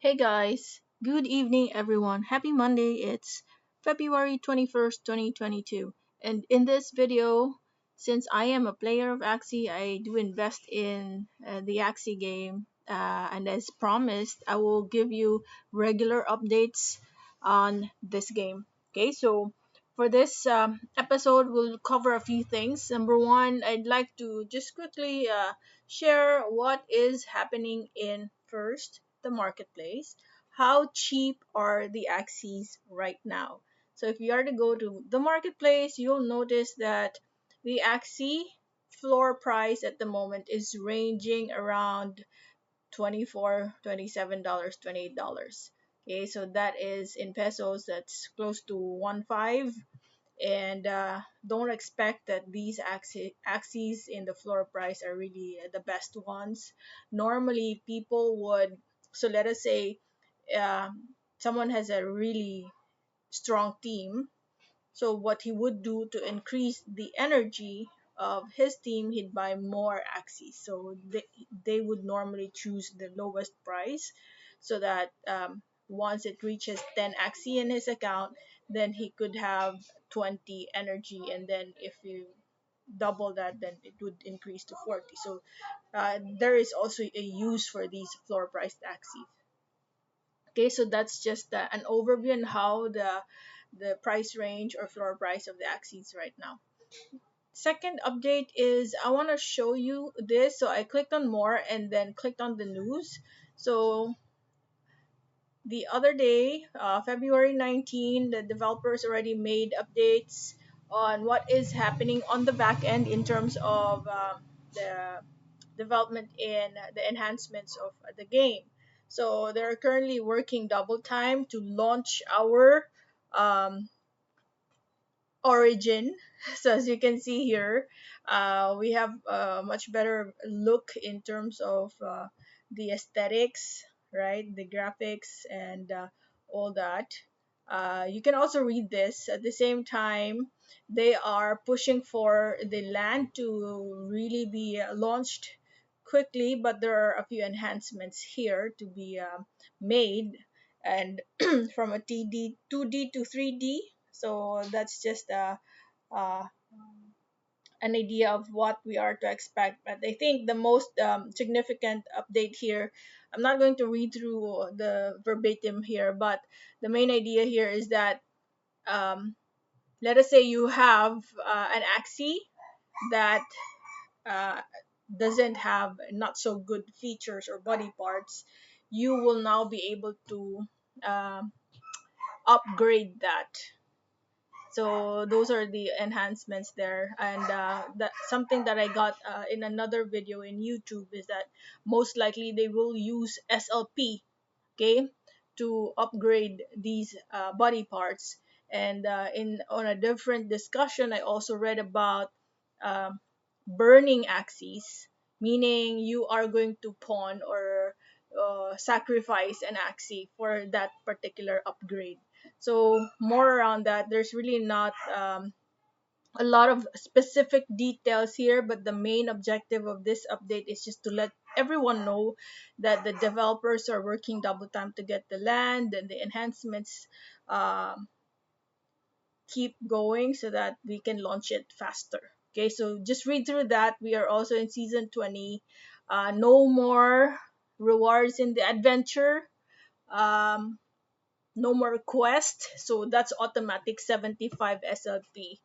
Hey guys, good evening everyone. Happy Monday. It's February 21st, 2022. And in this video, since I am a player of Axie, I do invest in the Axie game. And as promised, I will give you regular updates on this game. Okay, so for this episode, we'll cover a few things. Number one, I'd like to just quickly share what is happening in first the marketplace. How cheap are the Axies right now? So if you are to go to the marketplace, you'll notice that the Axie floor price at the moment is ranging around 24, $27, $28. Okay, so that is in pesos, that's close to 1.5. And don't expect that these axes in the floor price are really the best ones. Normally people would, so let us say uh, someone has a really strong team, so what he would do to increase the energy of his team, he'd buy more axes. So they would normally choose the lowest price so that once it reaches 10 axie in his account, then he could have 20 energy. And then if you double that, then it would increase to 40. So there is also a use for these floor priced axes. Okay, so that's just an overview on how the price range or floor price of the axes right now. Second update is I want to show you this. So I clicked on more and then clicked on the news. So the other day, February 19, the developers already made updates on what is happening on the back end in terms of the development in the enhancements of the game. So they're currently working double time to launch our um, origin. So as you can see here, we have a much better look in terms of the aesthetics, right? The graphics and all that. You can also read this at the same time. They are pushing for the land to really be launched quickly, but there are a few enhancements here to be made, and from a TD 2D to 3D. So that's just uh, an idea of what we are to expect. But I think the most significant update here, I'm not going to read through the verbatim here, but the main idea here is that um, let us say you have an Axie that uh, doesn't have not so good features or body parts. You will now be able to um, upgrade that. So those are the enhancements there. And that something that I got in another video in YouTube is that most likely they will use SLP, okay, to upgrade these body parts. And in on a different discussion, I also read about um, burning axes, meaning you are going to pawn or sacrifice an axie for that particular upgrade. So more around that, there's really not a lot of specific details here, but the main objective of this update is just to let everyone know that the developers are working double time to get the land, and the enhancements um, keep going so that we can launch it faster. Okay, so just read through that. We are also in season 20. No more rewards in the adventure. Um, no more quest. So that's automatic 75 SLP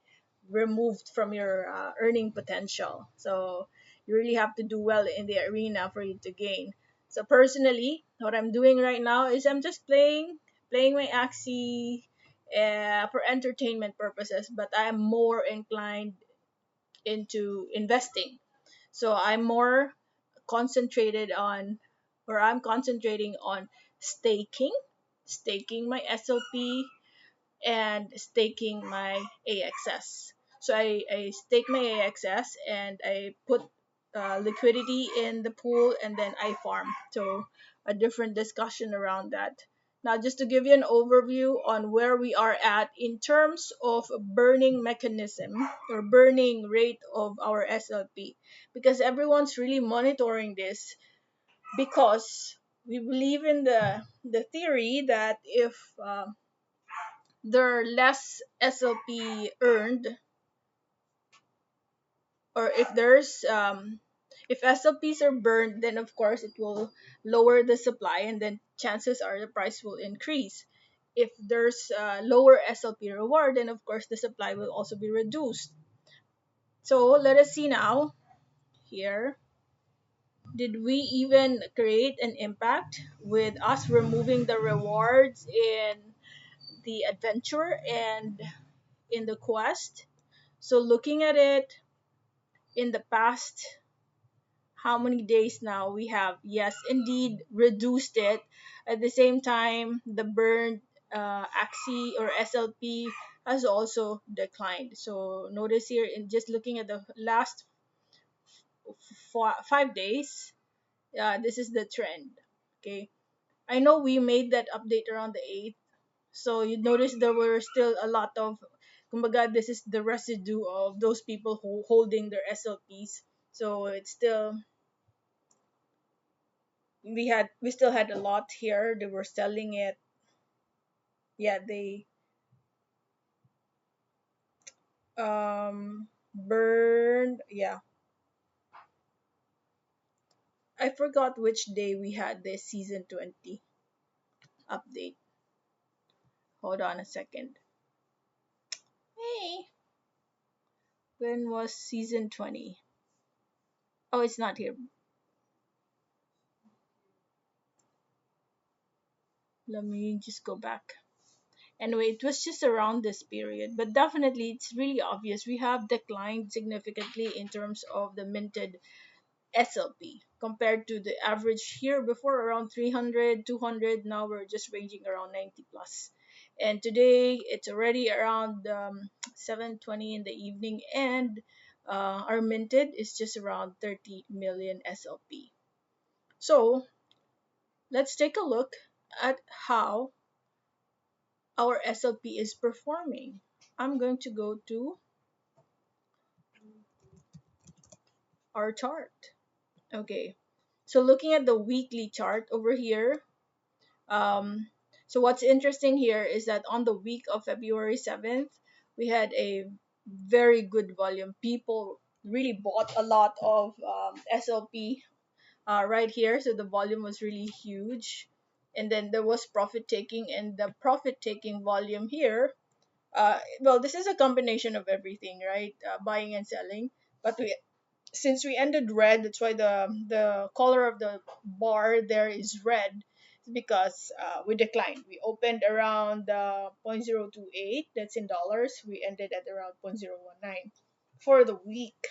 removed from your earning potential. So you really have to do well in the arena for you to gain. So personally, what I'm doing right now is I'm just playing my Axie for entertainment purposes, but I'm more inclined into investing. So I'm concentrating on staking, staking my SLP and staking my AXS. So I stake my AXS and I put liquidity in the pool and then I farm. So a different discussion around that. Now, just to give you an overview on where we are at in terms of burning mechanism or burning rate of our SLP, because everyone's really monitoring this because We believe in the theory that if there are less SLP earned, or if SLPs are burned, then of course it will lower the supply, and then chances are the price will increase. If there's lower SLP reward, then of course the supply will also be reduced. So let us see now here. Did we even create an impact with us removing the rewards in the adventure and in the quest? So looking at it in the past, how many days now we have, yes, indeed reduced it. At the same time, the burned Axie or SLP has also declined. So notice here, in just looking at the last 5 days, this is the trend. Okay, I know we made that update around the 8th, so you notice there were still a lot of, kumbaga, this is the residue of those people who holding their SLPs. So it's still, we still had a lot here. They were selling it. Yeah, they burned. Yeah, I forgot which day we had this season 20 update. Hold on a second. Hey, when was season 20? Oh, it's not here. Let me just go back. Anyway, it was just around this period, but definitely it's really obvious we have declined significantly in terms of the minted SLP compared to the average here before, around 300, 200. Now we're just ranging around 90 plus. And today it's already around 7:20 in the evening, and our minted is just around 30 million SLP. So let's take a look at how our SLP is performing. I'm going to go to our chart. Okay, so looking at the weekly chart over here, um, so what's interesting here is that on the week of February 7th, we had a very good volume. People really bought a lot of SLP right here, so the volume was really huge. And then there was profit taking, and the profit taking volume here, well, this is a combination of everything, right? Buying and selling. But since we ended red, that's why the color of the bar there is red. It's because we declined. We opened around 0.028. That's in dollars. We ended at around 0.019 for the week,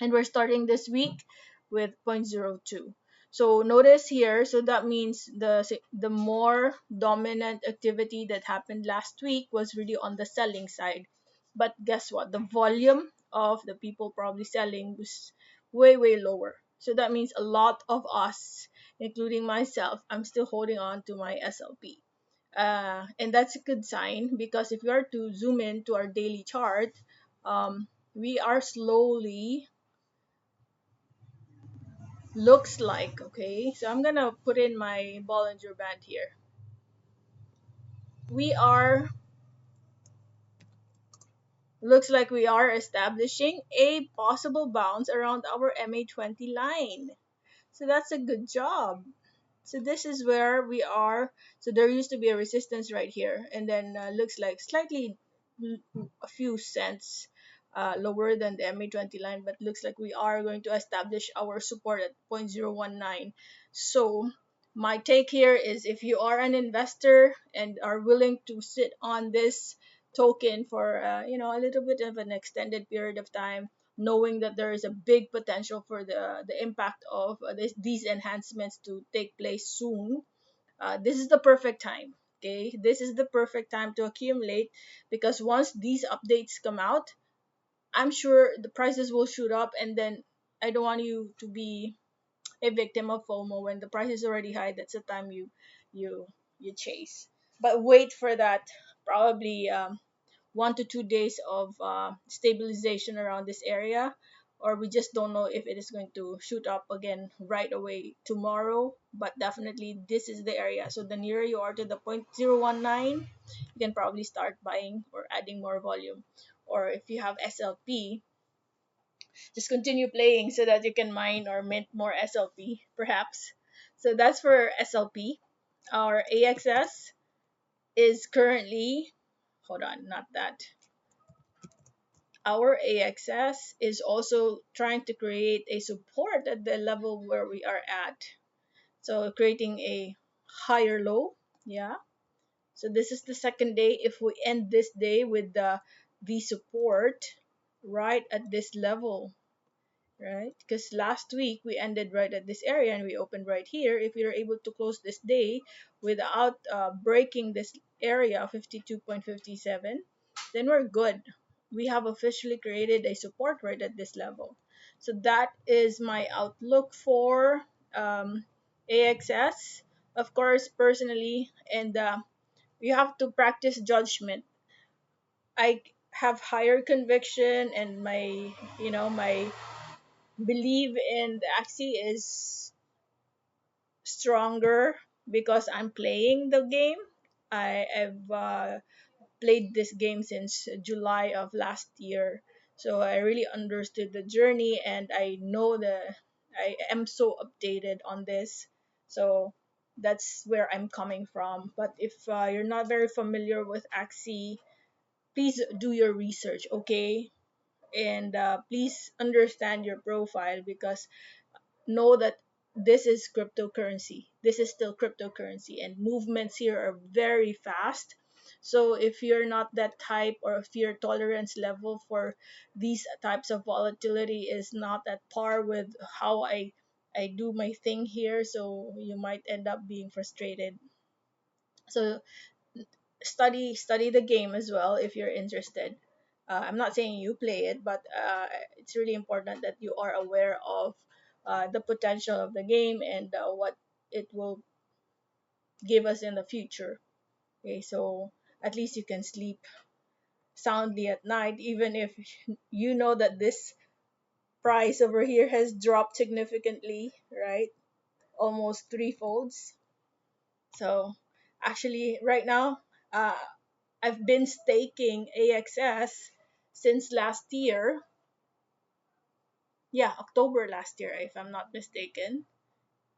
and we're starting this week with zero point zero 0.02. So notice here, so that means the more dominant activity that happened last week was really on the selling side. But guess what? The volume of the people probably selling was way lower. So that means a lot of us, including myself, I'm still holding on to my SLP. And that's a good sign, because if we are to zoom in to our daily chart, we are slowly, looks like, okay, so I'm gonna put in my Bollinger Band here. We are, looks like we are establishing a possible bounce around our MA20 line. So that's a good job. So this is where we are. So there used to be a resistance right here, and then looks like slightly, a few cents lower than the MA20 line, but looks like we are going to establish our support at 0.019. So my take here is, if you are an investor and are willing to sit on this token for a little bit of an extended period of time, knowing that there is a big potential for the impact of these enhancements to take place soon, this is the perfect time. Okay, this is the perfect time to accumulate, because once these updates come out, I'm sure the prices will shoot up, and then I don't want you to be a victim of FOMO. When the price is already high, that's the time you you chase. But wait for that, probably 1 to 2 days of stabilization around this area or we just don't know if it is going to shoot up again right away tomorrow. But definitely this is the area. So the nearer you are to the 0.019, you can probably start buying or adding more volume. Or if you have SLP, just continue playing so that you can mine or mint more SLP perhaps. So that's for SLP. Our AXS is currently, hold on, not that. Our AXS is also trying to create a support at the level where we are at. So creating a higher low. Yeah. So this is the second day. If we end this day with the support right at this level, right? Because last week we ended right at this area and we opened right here. If we are able to close this day without breaking this area 52.57, then we're good. We have officially created a support right at this level. So that is my outlook for AXS. Of course, personally, and you have to practice judgment. I have higher conviction, and my believe in the Axie is stronger because I'm playing the game. I've played this game since July of last year, so I really understood the journey, and I know I am so updated on this. So that's where I'm coming from. But if you're not very familiar with Axie, please do your research, okay? And please understand your profile, because know that this is cryptocurrency. This is still cryptocurrency, and movements here are very fast. So if you're not that type, or if your tolerance level for these types of volatility is not at par with how I do my thing here, so you might end up being frustrated. So study the game as well if you're interested. I'm not saying you play it, but it's really important that you are aware of the potential of the game, and what it will give us in the future. Okay, so at least you can sleep soundly at night, even if you know that this price over here has dropped significantly, right? Almost three folds. So actually, right now, uh, I've been staking AXS since last year. Yeah, October last year, if I'm not mistaken.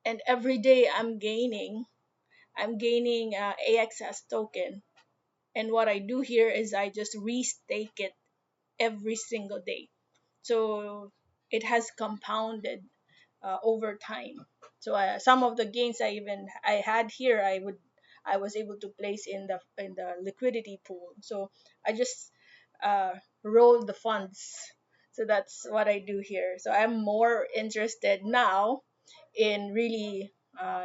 And every day I'm gaining AXS token. And what I do here is I just restake it every single day. So it has compounded over time. So some of the gains I had here, I was able to place in the liquidity pool. So I just roll the funds. So that's what I do here. So I'm more interested now in really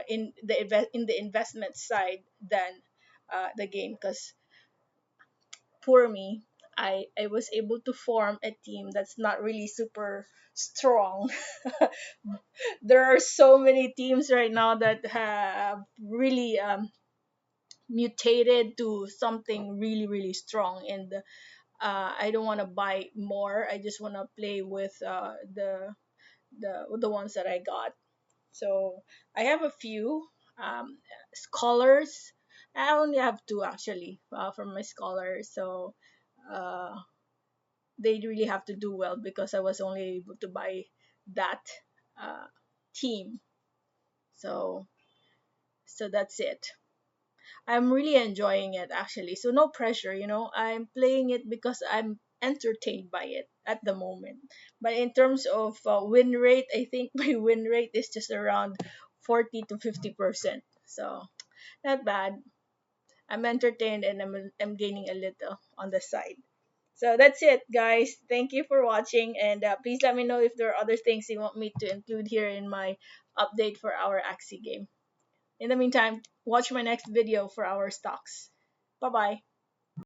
in the investment side than the game, because poor me, I was able to form a team that's not really super strong. There are so many teams right now that have really mutated to something really really strong, and I don't want to buy more. I just want to play with the ones that I got. So I have a few scholars. I only have two actually from my scholars. So uh, they really have to do well because I was only able to buy that uh, team. So that's it. I'm really enjoying it actually. So no pressure, I'm playing it because I'm entertained by it at the moment. But in terms of win rate, I think my win rate is just around 40 to 50%. So not bad. I'm entertained, and I'm gaining a little on the side. So that's it, guys. Thank you for watching, and please let me know if there are other things you want me to include here in my update for our Axie game. In the meantime, watch my next video for our stocks. Bye bye.